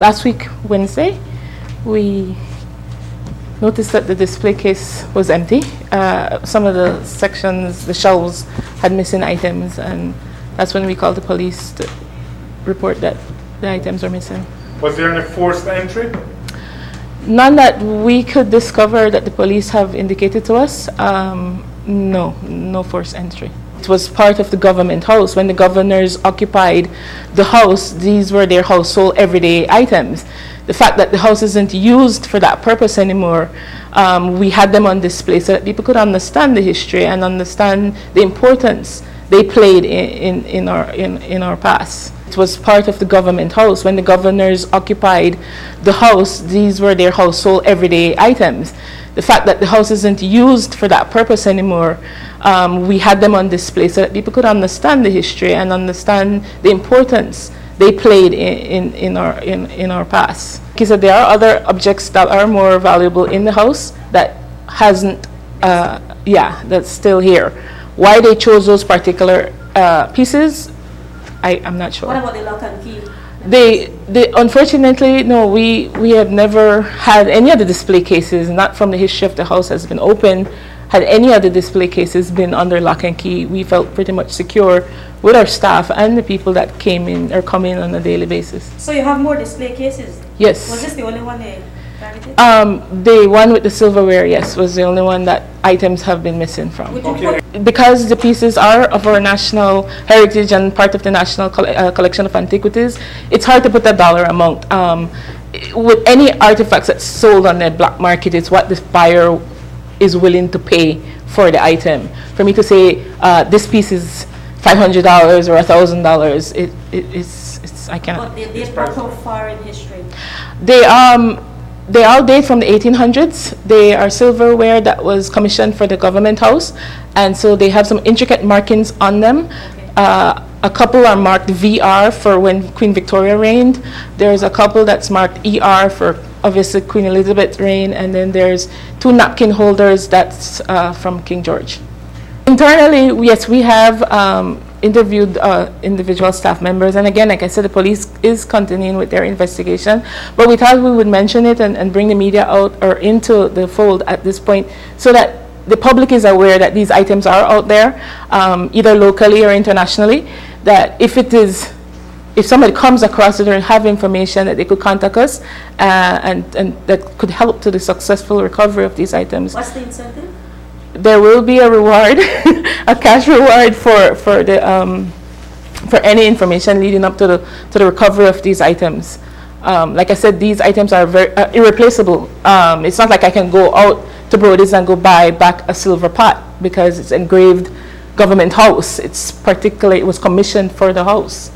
Last week, Wednesday, we noticed that the display case was empty. Some of the sections, the shelves, had missing items, and that's when we called the police to report that the items are missing. Was there any forced entry? None that we could discover that the police have indicated to us. No forced entry. It was part of the government house. When the governors occupied the house, these were their household everyday items. The fact that the house isn't used for that purpose anymore, we had them on display so that people could understand the history and understand the importance they played in our past. It was part of the government house. When the governors occupied the house, these were their household everyday items. The fact that the house isn't used for that purpose anymore, we had them on display so that people could understand the history and understand the importance they played in our past. Like I said, there are other objects that are more valuable in the house that hasn't, that's still here. Why they chose those particular pieces, I'm not sure. What about the lock and key? They unfortunately, no, we have never had any of the display cases, not from the history of the house has been open, had any of the display cases been under lock and key. We felt pretty much secure with our staff and the people that came in or come in on a daily basis. So you have more display cases? Yes. Was this the only one they targeted? The one with the silverware, yes, was the only one that items have been missing from. Okay. Because the pieces are of our national heritage and part of the national collection of antiquities, it's hard to put a dollar amount. With any artifacts that's sold on the black market, it's what the buyer is willing to pay for the item. For me to say this piece is $500 or $1,000, it's I cannot. But they date how far in history? They all date from the 1800s. They are silverware that was commissioned for the government house, and so they have some intricate markings on them. Okay. A couple are marked VR for when Queen Victoria reigned. There's a couple that's marked ER for obviously Queen Elizabeth reign, and then there's 2 napkin holders that's from King George. Internally, yes, we have interviewed individual staff members, and again, like I said, the police is continuing with their investigation, but we thought we would mention it and bring the media out or into the fold at this point so that the public is aware that these items are out there, either locally or internationally, that if somebody comes across it or have information, that they could contact us and that could help to the successful recovery of these items. What's the incentive? There will be a reward, a cash reward for any information leading up to the recovery of these items. Like I said, these items are very irreplaceable. It's not like I can go out to Brody's and go buy back a silver pot because it's engraved government house. It was commissioned for the house.